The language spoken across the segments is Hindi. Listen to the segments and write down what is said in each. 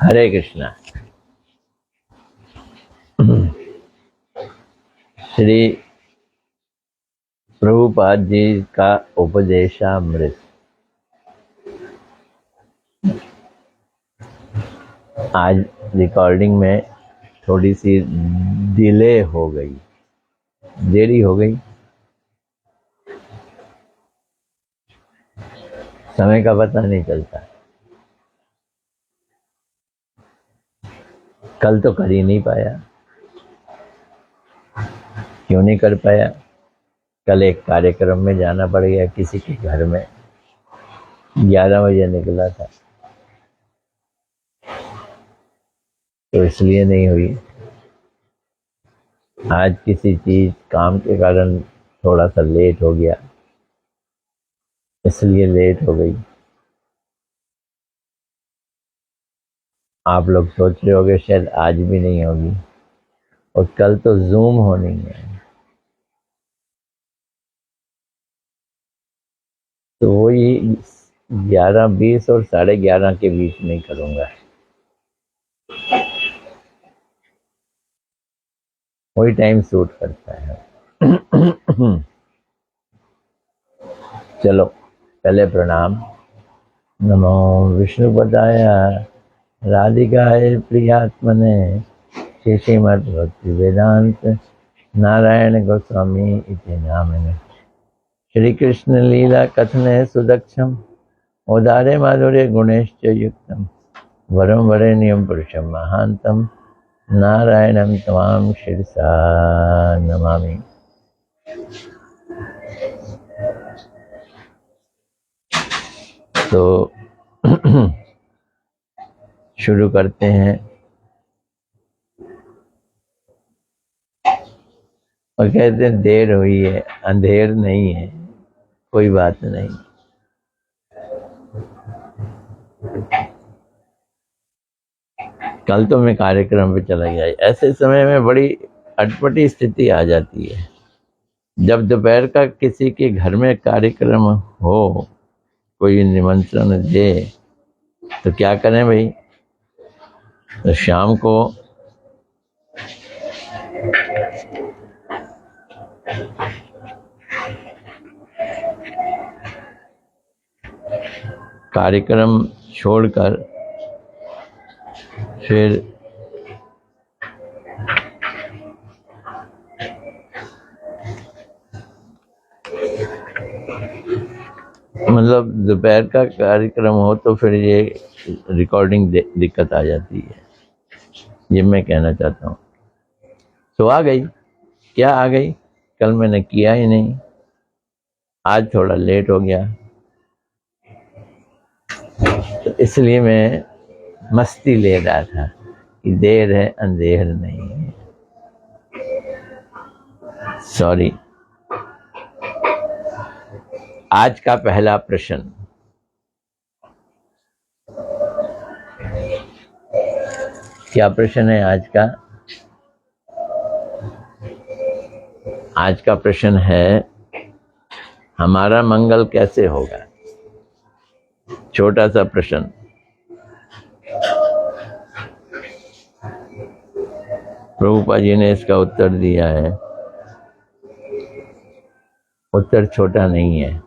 हरे कृष्णा। श्री प्रभुपाद जी का उपदेशामृत। आज रिकॉर्डिंग में थोड़ी सी डिले हो गई, देरी हो गई। समय का पता नहीं चलता। कल तो कर ही नहीं पाया। क्यों नहीं कर पाया? कल एक कार्यक्रम में जाना पड़ गया किसी के घर में, 11 बजे निकला था, तो इसलिए नहीं हुई। आज किसी चीज काम के कारण थोड़ा सा लेट हो गया, इसलिए लेट हो गई। आप लोग सोच रहे होंगे शायद आज भी नहीं होगी, और कल तो जूम होनी है, तो वही 11:20 और 11:30 के बीच में करूँगा। वही टाइम सूट करता है। चलो, पहले प्रणाम। नमो विष्णुपदाय राधिकाय प्रियात्मने श्री श्रीमद् भक्ति वेदांत नारायण गोस्वामी इति नामिने। श्री कृष्ण लीला कथने सुदक्षम औदार्य माधुर्य गुणेश्च युक्तम वरम वरेण्यम पुरुषम महांतम नारायणं तमाम शिरसा नमामि। तो शुरू करते हैं। और कहते हैं देर हुई है, अंधेर नहीं है, कोई बात नहीं। कल तो मैं कार्यक्रम पे चला गया। ऐसे समय में बड़ी अटपटी स्थिति आ जाती है। जब दोपहर का किसी के घर में कार्यक्रम हो, कोई निमंत्रण दे, तो क्या करें भाई? तो शाम को कार्यक्रम छोड़कर फिर मतलब दोपहर का कार्यक्रम हो तो फिर ये रिकॉर्डिंग दिक्कत आ जाती है, ये मैं कहना चाहता हूँ। तो आ गई, क्या आ गई? कल मैंने किया ही नहीं, आज थोड़ा लेट हो गया, तो इसलिए मैं मस्ती ले रहा था कि देर है अंधेर नहीं है। सॉरी। आज का पहला प्रश्न, क्या प्रश्न है आज का? आज का प्रश्न है, हमारा मंगल कैसे होगा? छोटा सा प्रश्न। प्रभुपाद जी ने इसका उत्तर दिया है। उत्तर छोटा नहीं है।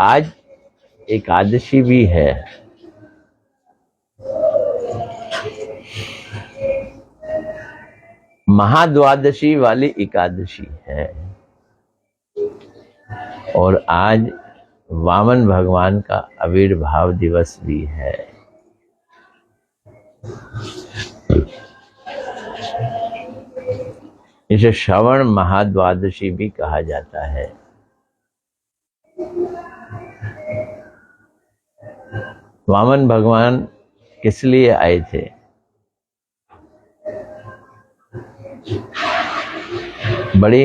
आज एकादशी भी है। महाद्वादशी वाली एकादशी है, और आज वामन भगवान का आविर्भाव दिवस भी है। इसे श्रवण महाद्वादशी भी कहा जाता है। वामन भगवान किस लिए आए थे? बड़ी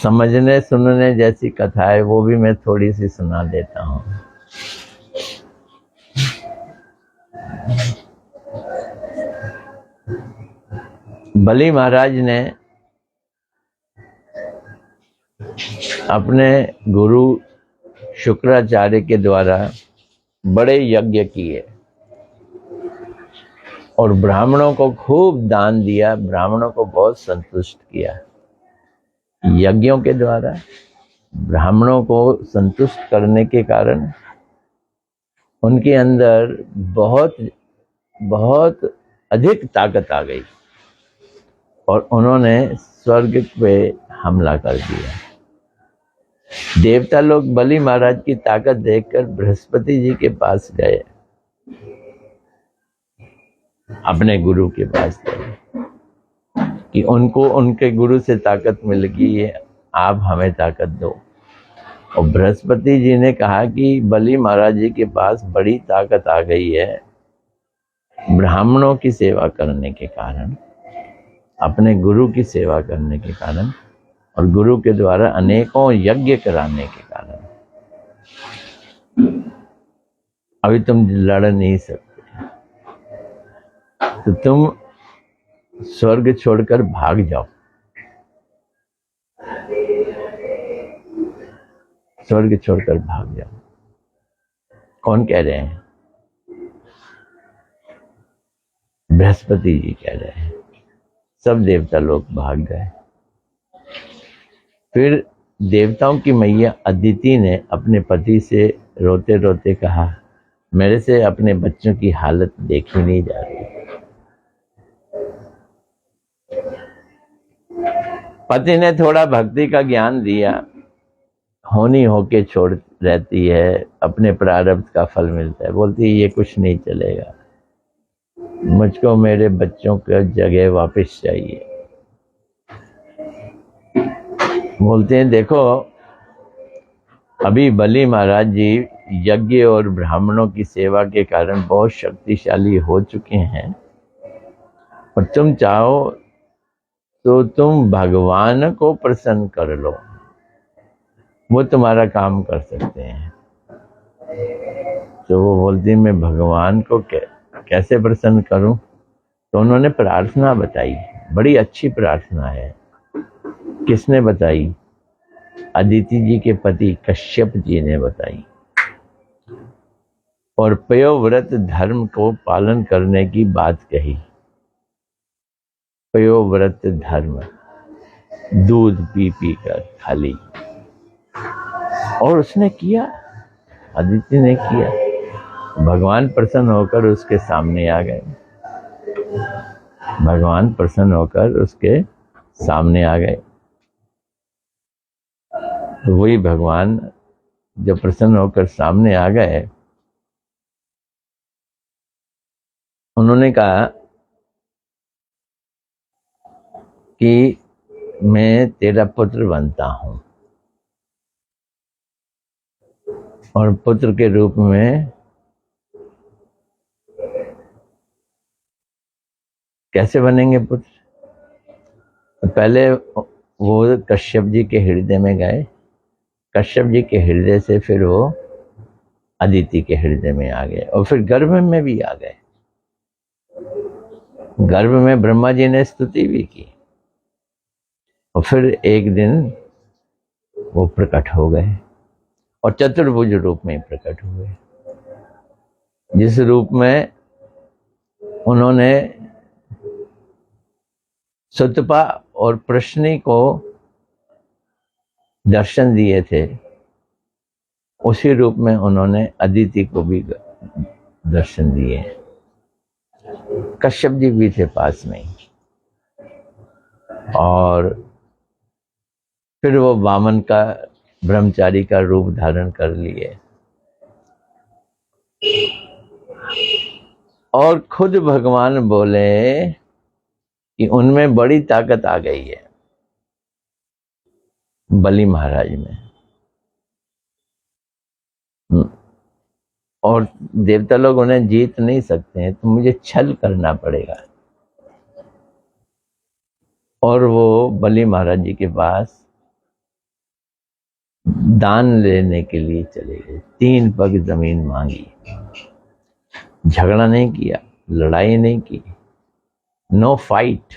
समझने सुनने जैसी कथा है, वो भी मैं थोड़ी सी सुना देता हूँ। बलि महाराज ने अपने गुरु शुक्राचार्य के द्वारा बड़े यज्ञ किए और ब्राह्मणों को खूब दान दिया, ब्राह्मणों को बहुत संतुष्ट किया। यज्ञों के द्वारा ब्राह्मणों को संतुष्ट करने के कारण उनके अंदर बहुत बहुत अधिक ताकत आ गई और उन्होंने स्वर्ग पे हमला कर दिया। देवता लोग बलि महाराज की ताकत देखकर बृहस्पति जी के पास गए, अपने गुरु के पास गए कि उनको उनके गुरु से ताकत मिल गई है, आप हमें ताकत दो। और बृहस्पति जी ने कहा कि बलि महाराज जी के पास बड़ी ताकत आ गई है ब्राह्मणों की सेवा करने के कारण, अपने गुरु की सेवा करने के कारण और गुरु के द्वारा अनेकों यज्ञ कराने के कारण। अभी तुम लड़ नहीं सकते, तो तुम स्वर्ग छोड़कर भाग जाओ, स्वर्ग छोड़कर भाग जाओ। कौन कह रहे हैं? बृहस्पति जी कह रहे हैं। सब देवता लोग भाग गए। फिर देवताओं की मैया अदिति ने अपने पति से रोते रोते कहा, मेरे से अपने बच्चों की हालत देखी नहीं जा रही। पति ने थोड़ा भक्ति का ज्ञान दिया, होनी होके छोड़ रहती है, अपने प्रारब्ध का फल मिलता है। बोलती है ये कुछ नहीं चलेगा, मुझको मेरे बच्चों का जगह वापस चाहिए। बोलते हैं देखो अभी बलि महाराज जी यज्ञ और ब्राह्मणों की सेवा के कारण बहुत शक्तिशाली हो चुके हैं और तुम चाहो तो तुम भगवान को प्रसन्न कर लो, वो तुम्हारा काम कर सकते हैं। तो वो बोलती मैं भगवान को कैसे प्रसन्न करूं? तो उन्होंने प्रार्थना बताई, बड़ी अच्छी प्रार्थना है। किसने बताई? अदिति जी के पति कश्यप जी ने बताई। और पयोव्रत धर्म को पालन करने की बात कही। पयोव्रत धर्म, दूध पी पी कर खाली, और उसने किया, अदिति ने किया। भगवान प्रसन्न होकर उसके सामने आ गए, भगवान प्रसन्न होकर उसके सामने आ गए। तो वही भगवान जब प्रसन्न होकर सामने आ गए, उन्होंने कहा कि मैं तेरा पुत्र बनता हूं और पुत्र के रूप में कैसे बनेंगे पुत्र? तो पहले वो कश्यप जी के हृदय में गए, कश्यप जी के हृदय से फिर वो अदिति के हृदय में आ गए और फिर गर्भ में भी आ गए। गर्भ में ब्रह्मा जी ने स्तुति भी की और फिर एक दिन वो प्रकट हो गए और चतुर्भुज रूप में प्रकट हुए, जिस रूप में उन्होंने सुतपा और प्रश्नि को दर्शन दिए थे, उसी रूप में उन्होंने अदिति को भी दर्शन दिए। कश्यप जी भी थे पास में, और फिर वो वामन का ब्रह्मचारी का रूप धारण कर लिए और खुद भगवान बोले कि उनमें बड़ी ताकत आ गई है, बलि महाराज में। और देवता लोग उन्हें जीत नहीं सकते हैं, तो मुझे छल करना पड़ेगा। और वो बलि महाराज जी के पास दान लेने के लिए चले गए। 3 पग जमीन मांगी, झगड़ा नहीं किया, लड़ाई नहीं की, नो फाइट।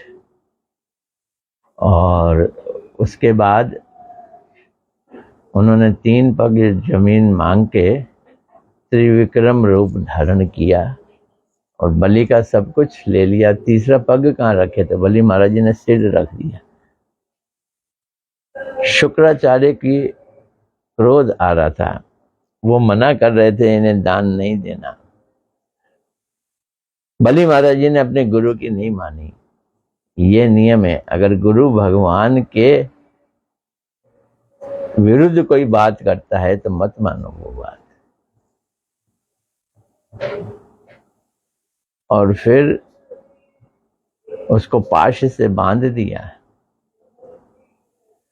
और उसके बाद उन्होंने 3 पग जमीन मांग के त्रिविक्रम रूप धारण किया और बलि का सब कुछ ले लिया। तीसरा पग कहाँ रखे थे? बलि महाराज जी ने सिर रख दिया। शुक्राचार्य की क्रोध आ रहा था, वो मना कर रहे थे इन्हें दान नहीं देना। बलि महाराज जी ने अपने गुरु की नहीं मानी। ये नियम है, अगर गुरु भगवान के विरुद्ध कोई बात करता है तो मत मानो वो बात। और फिर उसको पाश से बांध दिया।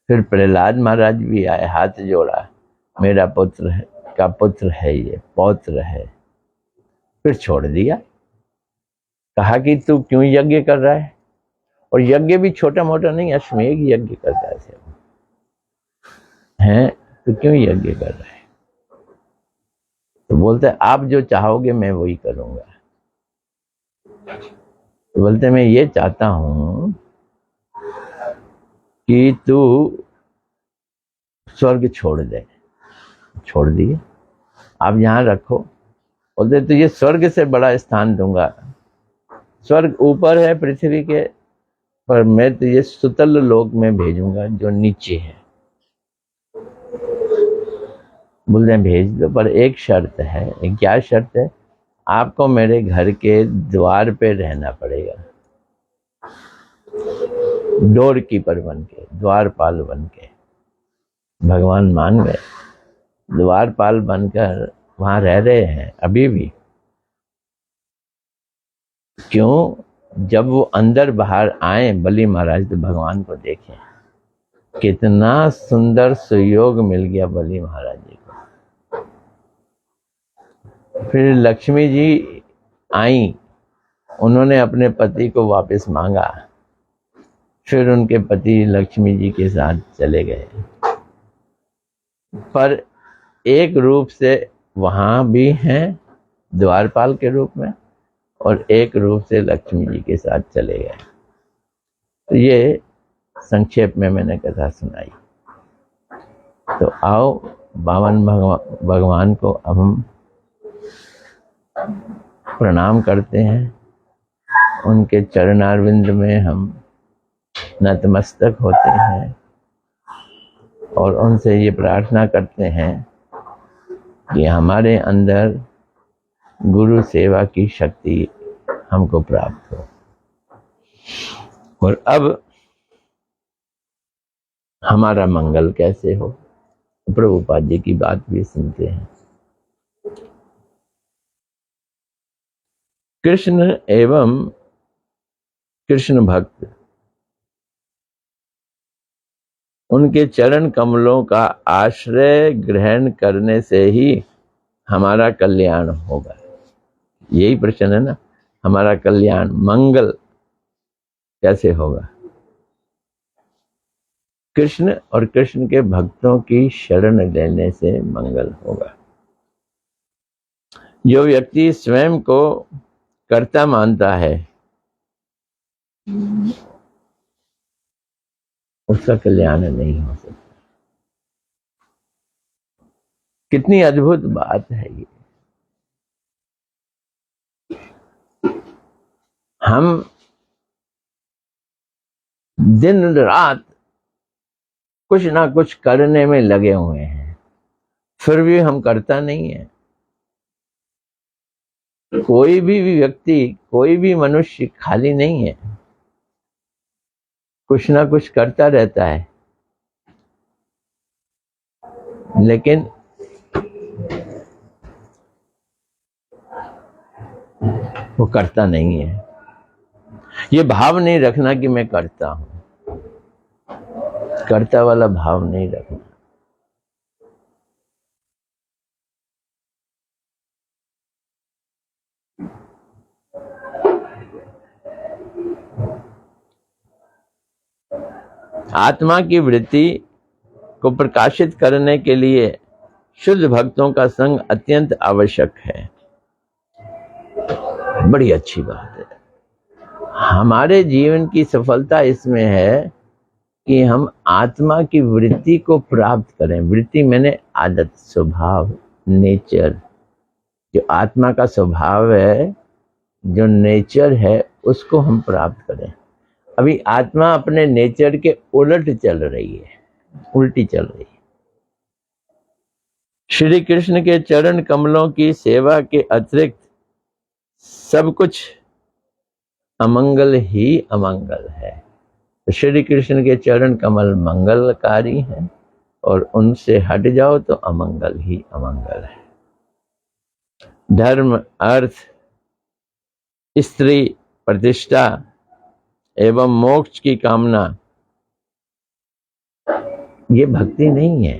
फिर प्रहलाद महाराज भी आए, हाथ जोड़ा, मेरा पुत्र है का पुत्र है, ये पौत्र है। फिर छोड़ दिया, कहा कि तू क्यों यज्ञ कर रहा है? और यज्ञ भी छोटा मोटा नहीं, अश्वमेध यज्ञ करता है, तो क्यों यज्ञ कर रहा है? तो बोलते आप जो चाहोगे मैं वही करूंगा। तो बोलते मैं ये चाहता हूं कि तू स्वर्ग छोड़ दे। छोड़ दिए, आप यहां रखो। बोलते तुझे स्वर्ग से बड़ा स्थान दूंगा। स्वर्ग ऊपर है पृथ्वी के, पर मैं तुझे सुतल लोक में भेजूंगा जो नीचे है। बोलते हैं भेज दो, पर एक शर्त है। क्या शर्त है? आपको मेरे घर के द्वार पे रहना पड़ेगा, डोर कीपर बन के, द्वारपाल बन के। भगवान मान गए, द्वारपाल बनकर वहां रह रहे हैं अभी भी। क्यों? जब वो अंदर बाहर आए बलि महाराज तो भगवान को देखें, कितना सुंदर सुयोग मिल गया बलि महाराज जी को। फिर लक्ष्मी जी आई, उन्होंने अपने पति को वापस मांगा। फिर उनके पति लक्ष्मी जी के साथ चले गए, पर एक रूप से वहां भी हैं द्वारपाल के रूप में, और एक रूप से लक्ष्मी जी के साथ चले गए। तो ये संक्षेप में मैंने कथा सुनाई। तो आओ बावन भगवान को अब हम प्रणाम करते हैं, उनके चरणारविंद में हम नतमस्तक होते हैं और उनसे ये प्रार्थना करते हैं कि हमारे अंदर गुरु सेवा की शक्ति हमको प्राप्त हो। और अब हमारा मंगल कैसे हो, प्रभुपाद जी की बात भी सुनते हैं। कृष्ण एवं कृष्ण भक्त उनके चरण कमलों का आश्रय ग्रहण करने से ही हमारा कल्याण होगा। यही प्रश्न है ना, हमारा कल्याण मंगल कैसे होगा? कृष्ण और कृष्ण के भक्तों की शरण लेने से मंगल होगा। जो व्यक्ति स्वयं को कर्ता मानता है उसका कल्याण नहीं हो सकता। कितनी अद्भुत बात है ये। हम दिन रात कुछ ना कुछ करने में लगे हुए हैं, फिर भी हम करता नहीं है। कोई भी व्यक्ति, कोई भी मनुष्य खाली नहीं है, कुछ ना कुछ करता रहता है, लेकिन वो करता नहीं है। ये भाव नहीं रखना कि मैं करता हूं, करता वाला भाव नहीं रखना। आत्मा की वृत्ति को प्रकाशित करने के लिए शुद्ध भक्तों का संग अत्यंत आवश्यक है। बड़ी अच्छी बात है। हमारे जीवन की सफलता इसमें है कि हम आत्मा की वृत्ति को प्राप्त करें। वृत्ति मैंने आदत, स्वभाव, नेचर। जो आत्मा का स्वभाव है, जो नेचर है, उसको हम प्राप्त करें। अभी आत्मा अपने नेचर के उलट चल रही है, उल्टी चल रही है। श्री कृष्ण के चरण कमलों की सेवा के अतिरिक्त सब कुछ अमंगल ही अमंगल है। तो श्री कृष्ण के चरण कमल मंगलकारी हैं और उनसे हट जाओ तो अमंगल ही अमंगल है। धर्म, अर्थ, स्त्री, प्रतिष्ठा एवं मोक्ष की कामना, ये भक्ति नहीं है।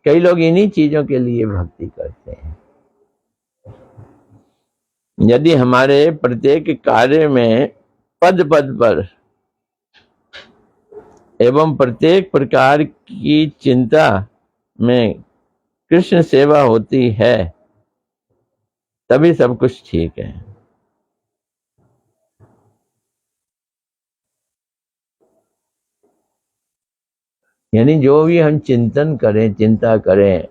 कई लोग इन्हीं चीजों के लिए भक्ति करते हैं। यदि हमारे प्रत्येक कार्य में पद पद पर एवं प्रत्येक प्रकार की चिंता में कृष्ण सेवा होती है, तभी सब कुछ ठीक है। यानी जो भी हम चिंतन करें, चिंता करें,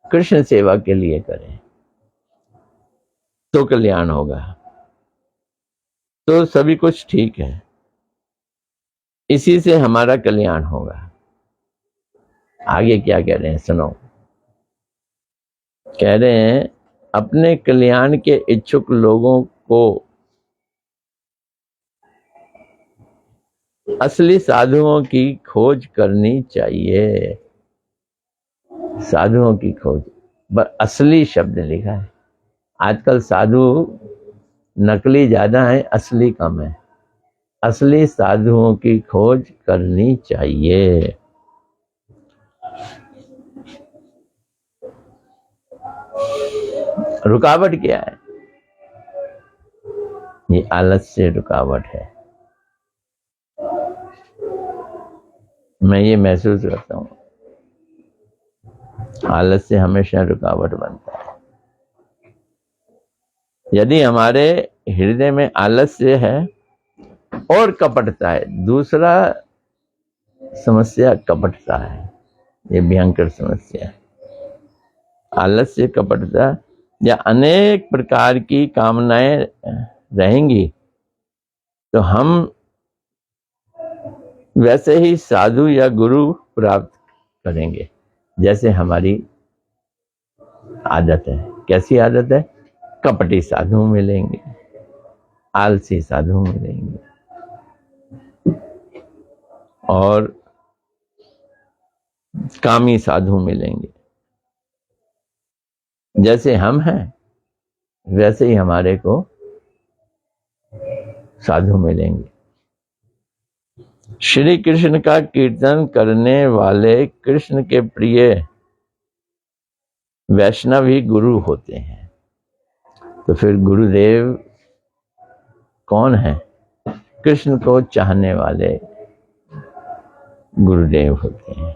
कृष्ण सेवा के लिए करें तो कल्याण होगा, तो सभी कुछ ठीक है। इसी से हमारा कल्याण होगा। आगे क्या कह रहे हैं सुनो। कह रहे हैं अपने कल्याण के इच्छुक लोगों को असली साधुओं की खोज करनी चाहिए। साधुओं की खोज, असली शब्द लिखा है। आजकल साधु नकली ज्यादा है, असली कम है। असली साधुओं की खोज करनी चाहिए। रुकावट क्या है? ये आलस्य रुकावट है। मैं ये महसूस करता हूं, आलस्य हमेशा रुकावट बनता है। यदि हमारे हृदय में आलस्य है और कपटता है, दूसरा समस्या कपटता है, ये भयंकर समस्या है। आलस्य, कपटता या अनेक प्रकार की कामनाएं रहेंगी तो हम वैसे ही साधु या गुरु प्राप्त करेंगे जैसे हमारी आदत है। कैसी आदत है? कपटी साधु मिलेंगे, आलसी साधु मिलेंगे और कामी साधु मिलेंगे। जैसे हम हैं वैसे ही हमारे को साधु मिलेंगे। श्री कृष्ण का कीर्तन करने वाले कृष्ण के प्रिय वैष्णव ही गुरु होते हैं। तो फिर गुरुदेव कौन है? कृष्ण को चाहने वाले गुरुदेव होते हैं।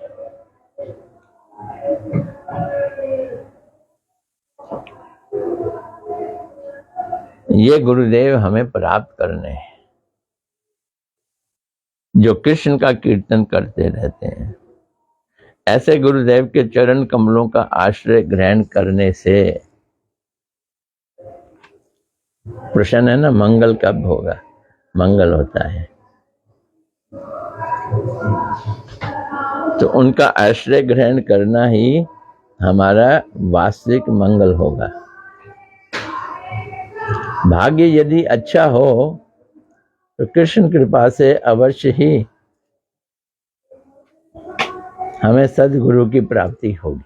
ये गुरुदेव हमें प्राप्त करने हैं जो कृष्ण का कीर्तन करते रहते हैं। ऐसे गुरुदेव के चरण कमलों का आश्रय ग्रहण करने से प्रश्न है ना, मंगल कब होगा? मंगल होता है तो उनका आश्रय ग्रहण करना ही हमारा वास्तविक मंगल होगा। भाग्य यदि अच्छा हो तो कृष्ण कृपा से अवश्य ही हमें सद्गुरु की प्राप्ति होगी।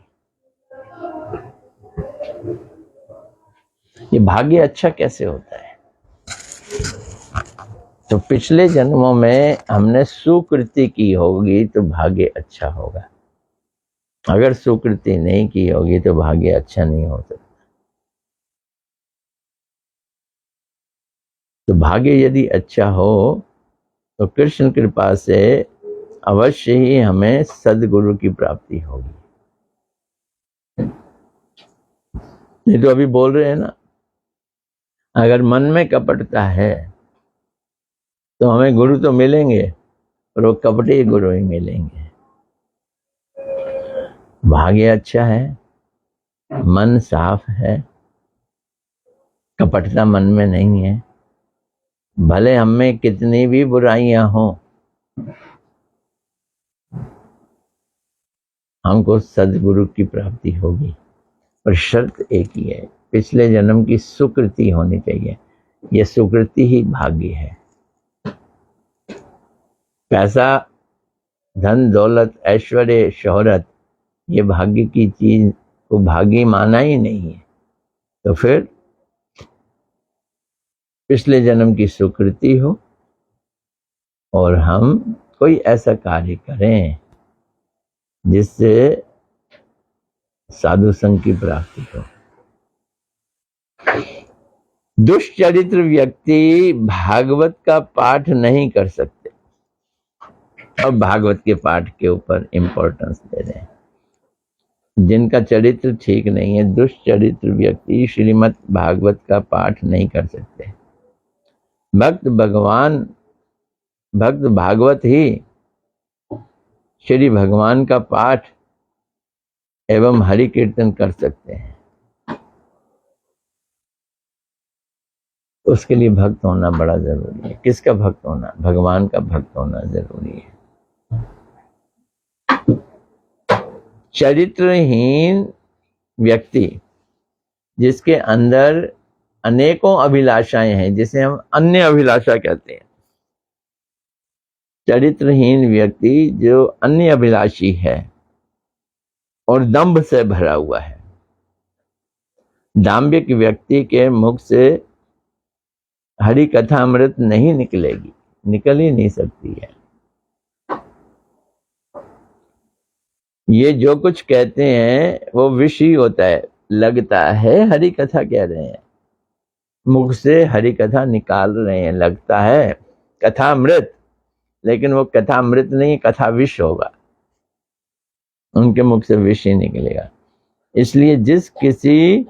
ये भाग्य अच्छा कैसे होता है? तो पिछले जन्मों में हमने सुकृति की होगी तो भाग्य अच्छा होगा। अगर सुकृति नहीं की होगी तो भाग्य अच्छा नहीं हो सकता। तो भाग्य यदि अच्छा हो तो कृष्ण कृपा से अवश्य ही हमें सद्गुरु की प्राप्ति होगी। नहीं तो अभी बोल रहे हैं ना, अगर मन में कपटता है तो हमें गुरु तो मिलेंगे और वो कपटी गुरु ही मिलेंगे। भाग्य अच्छा है, मन साफ है, कपटता मन में नहीं है, भले हम में कितनी भी बुराइयां हों, हमको सदगुरु की प्राप्ति होगी। पर शर्त एक ही है, पिछले जन्म की सुकृति होनी चाहिए। यह सुकृति ही भाग्य है। पैसा, धन दौलत, ऐश्वर्य, शोहरत, ये भाग्य की चीज को भाग्य माना ही नहीं है। तो फिर पिछले जन्म की सुकृति हो और हम कोई ऐसा कार्य करें जिससे साधु संघ की प्राप्ति हो। दुष्चरित्र व्यक्ति भागवत का पाठ नहीं कर सकते। अब भागवत के पाठ के ऊपर इंपॉर्टेंस दे रहे हैं। जिनका चरित्र ठीक नहीं है, दुष्चरित्र व्यक्ति श्रीमद् भागवत का पाठ नहीं कर सकते। भक्त भागवत ही श्री भगवान का पाठ एवं हरि कीर्तन कर सकते हैं। उसके लिए भक्त होना बड़ा जरूरी है। किसका भक्त होना? भगवान का भक्त होना जरूरी है। चरित्रहीन व्यक्ति जिसके अंदर अनेकों अभिलाषाएं हैं, जिसे हम अन्य अभिलाषा कहते हैं, चरित्रहीन व्यक्ति जो अन्य अभिलाषी है और दंभ से भरा हुआ है। दाम्भिक व्यक्ति के मुख से हरि कथा अमृत नहीं निकलेगी, निकल ही नहीं सकती है। ये जो कुछ कहते हैं वो विष ही होता है। लगता है हरि कथा कह रहे हैं, मुख से हरि कथा निकाल रहे हैं, लगता है कथा अमृत, लेकिन वो कथा अमृत नहीं, कथा विष होगा। उनके मुख से विष ही निकलेगा। इसलिए जिस किसी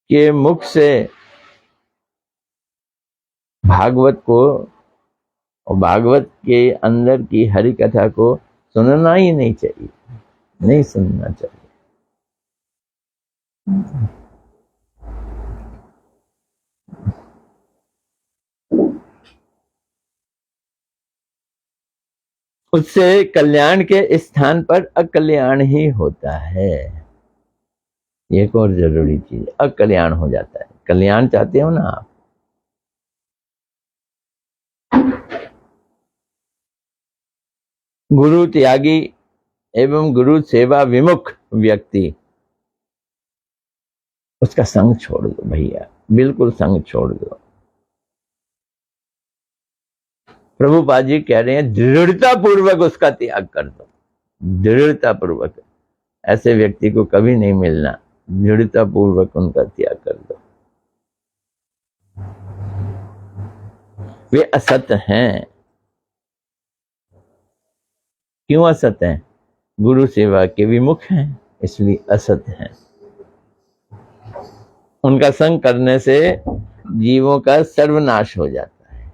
के मुख से भागवत को और भागवत के अंदर की हरि कथा को सुनना ही नहीं चाहिए, नहीं सुनना चाहिए। उससे कल्याण के स्थान पर अकल्याण ही होता है। एक और जरूरी चीज, अकल्याण हो जाता है। कल्याण चाहते हो ना आप? गुरु त्यागी एवं गुरु सेवा विमुख व्यक्ति, उसका संग छोड़ दो भैया, बिल्कुल संग छोड़ दो। प्रभुपाद जी कह रहे हैं दृढ़ता पूर्वक उसका त्याग कर दो। दृढ़ता पूर्वक ऐसे व्यक्ति को कभी नहीं मिलना। दृढ़ता पूर्वक उनका त्याग कर दो। वे असत हैं। क्यों असत हैं? गुरु सेवा के विमुख हैं, इसलिए असत हैं। उनका संग करने से जीवों का सर्वनाश हो जाता है।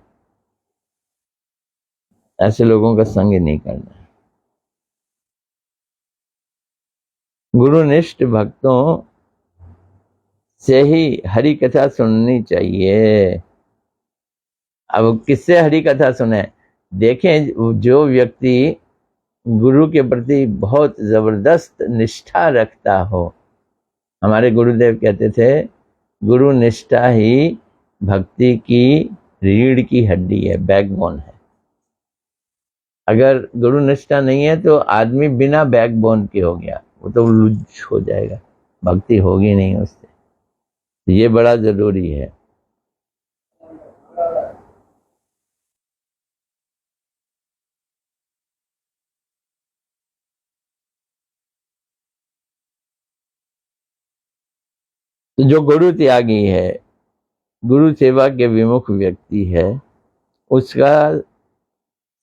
ऐसे लोगों का संग ही नहीं करना। गुरुनिष्ठ भक्तों से ही हरि कथा सुननी चाहिए। अब किससे हरि कथा सुने? देखें, जो व्यक्ति गुरु के प्रति बहुत जबरदस्त निष्ठा रखता हो। हमारे गुरुदेव कहते थे गुरु निष्ठा ही भक्ति की रीढ़ की हड्डी है, बैकबोन है। अगर गुरु निष्ठा नहीं है तो आदमी बिना बैकबोन के हो गया, वो तो लुझ हो जाएगा, भक्ति होगी नहीं उससे। ये बड़ा जरूरी है। तो जो गुरु त्यागी है, गुरु सेवा के विमुख व्यक्ति है, उसका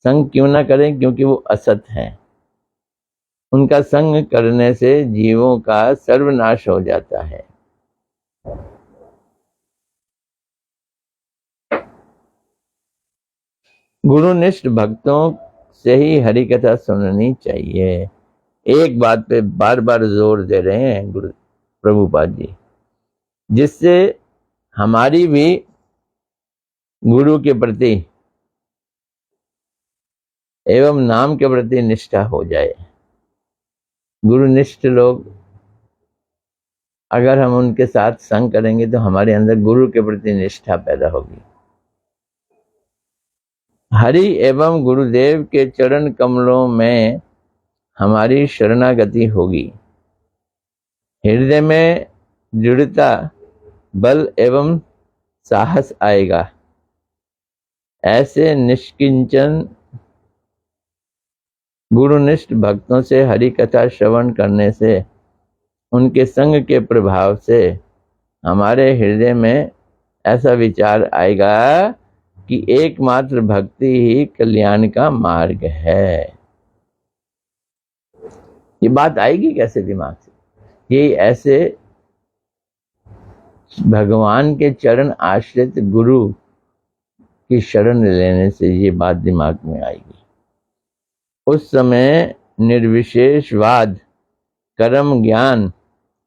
संग क्यों ना करें? क्योंकि वो असत हैं। उनका संग करने से जीवों का सर्वनाश हो जाता है। गुरुनिष्ठ भक्तों से ही हरि कथा सुननी चाहिए। एक बात पे बार बार जोर दे रहे हैं गुरु प्रभुपाद जी, जिससे हमारी भी गुरु के प्रति एवं नाम के प्रति निष्ठा हो जाए। गुरुनिष्ठ लोग अगर हम उनके साथ संग करेंगे तो हमारे अंदर गुरु के प्रति निष्ठा पैदा होगी। हरि एवं गुरुदेव के चरण कमलों में हमारी शरणागति होगी। हृदय में दृढ़ता, बल एवं साहस आएगा। ऐसे निष्किंचन गुरुनिष्ठ भक्तों से हरि कथा श्रवण करने से, उनके संग के प्रभाव से हमारे हृदय में ऐसा विचार आएगा कि एकमात्र भक्ति ही कल्याण का मार्ग है। ये बात आएगी कैसे दिमाग से? ये ऐसे भगवान के चरण आश्रित गुरु की शरण लेने से ये बात दिमाग में आएगी। उस समय निर्विशेषवाद, कर्म ज्ञान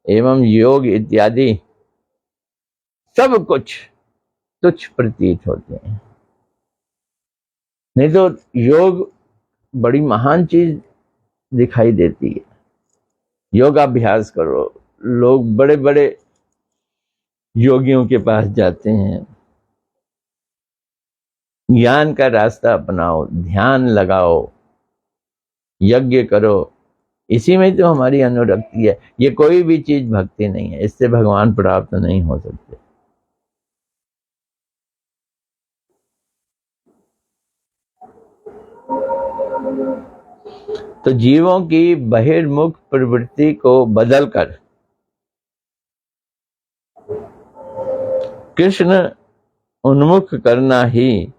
एवं योग इत्यादि सब कुछ तुच्छ प्रतीत होते हैं। नहीं तो योग बड़ी महान चीज दिखाई देती है। योगाभ्यास करो, लोग बड़े बड़े योगियों के पास जाते हैं। ज्ञान का रास्ता अपनाओ, ध्यान लगाओ, यज्ञ करो, इसी में तो हमारी अनुरक्ति है। ये कोई भी चीज भक्ति नहीं है, इससे भगवान प्राप्त नहीं हो सकते। तो जीवों की बहिर्मुख प्रवृत्ति को बदलकर कृष्ण उन्मुख करना ही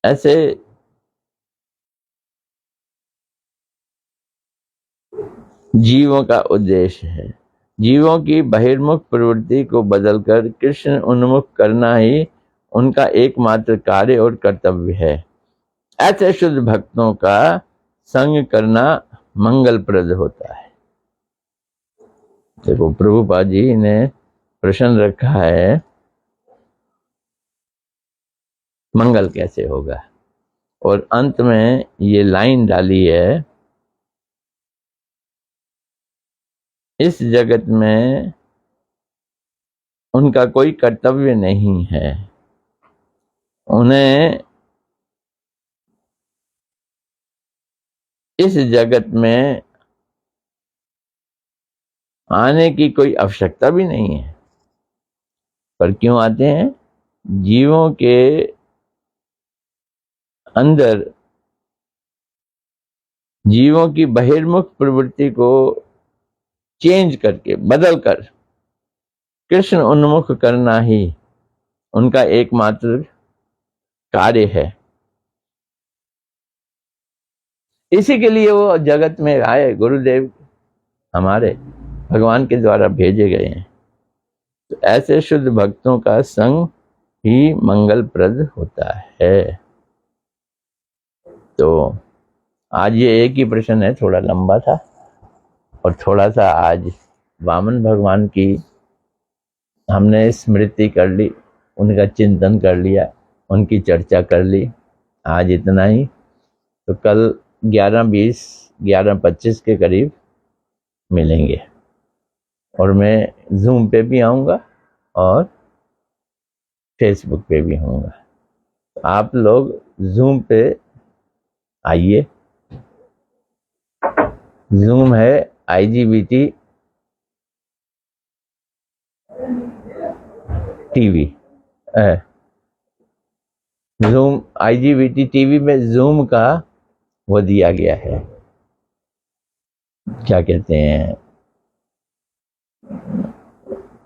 ऐसे जीवों का उद्देश्य है। जीवों की बहिर्मुख प्रवृत्ति को बदलकर कृष्ण उन्मुख करना ही उनका एकमात्र कार्य और कर्तव्य है। ऐसे शुद्ध भक्तों का संग करना मंगलप्रद होता है। देखो प्रभुपाद जी ने प्रश्न रखा है, मंगल कैसे होगा, और अंत में ये लाइन डाली है, इस जगत में उनका कोई कर्तव्य नहीं है। उन्हें इस जगत में आने की कोई आवश्यकता भी नहीं है। पर क्यों आते हैं? जीवों के अंदर जीवों की बहिर्मुख प्रवृत्ति को चेंज करके, बदलकर कृष्ण उन्मुख करना ही उनका एकमात्र कार्य है। इसी के लिए वो जगत में आए, गुरुदेव हमारे भगवान के द्वारा भेजे गए हैं। तो ऐसे शुद्ध भक्तों का संग ही मंगलप्रद होता है। तो आज ये एक ही प्रश्न है, थोड़ा लंबा था, और थोड़ा सा आज वामन भगवान की हमने स्मृति कर ली, उनका चिंतन कर लिया, उनकी चर्चा कर ली। आज इतना ही। तो कल 11:20 11:25 के करीब मिलेंगे, और मैं जूम पे भी आऊँगा और फेसबुक पे भी होऊंगा। तो आप लोग जूम पे आइए। जूम है IGBT TV. Zoom IGBT TV में जूम का वो दिया गया है, क्या कहते हैं,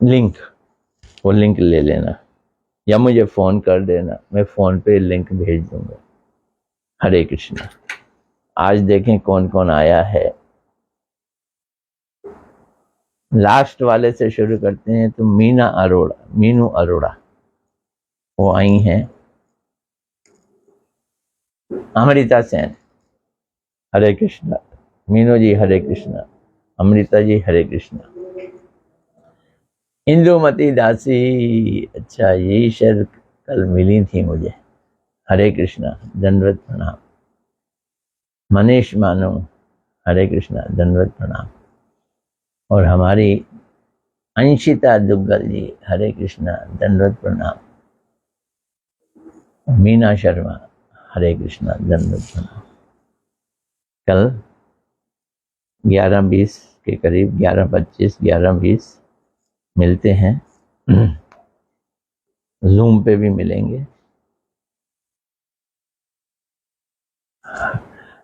लिंक। वो लिंक ले लेना या मुझे फोन कर देना, मैं फोन पे लिंक भेज दूंगा। हरे कृष्णा। आज देखें कौन कौन आया है। लास्ट वाले से शुरू करते हैं। तो मीनू अरोड़ा वो आई हैं। अमृता सेन हरे कृष्णा, मीनू जी हरे कृष्णा, अमृता जी हरे कृष्णा, इंदुमती दासी, अच्छा यही शायद कल मिली थी मुझे, हरे कृष्णा दंडवत प्रणाम। मनीष मानो हरे कृष्णा दंडवत प्रणाम। और हमारी अंशिता दुग्गल जी हरे कृष्णा दंडवत प्रणाम। मीना शर्मा हरे कृष्णा दंडवत प्रणाम। कल 11:20 के करीब 11:25 11:20 मिलते हैं। जूम पे भी मिलेंगे।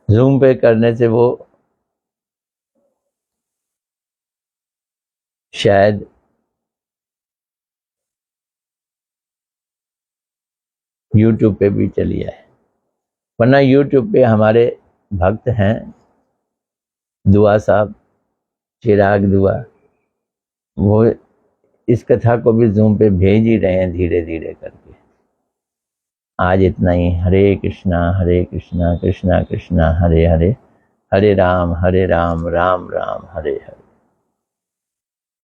जूम पे करने से वो शायद यूट्यूब पे भी चली आए, वरना यूट्यूब पे हमारे भक्त हैं दुआ साहब, चिराग दुआ, वो इस कथा को भी जूम पे भेज ही रहे हैं धीरे धीरे करके। आज इतना ही। हरे कृष्णा कृष्णा कृष्णा हरे हरे, हरे राम राम राम हरे हरे।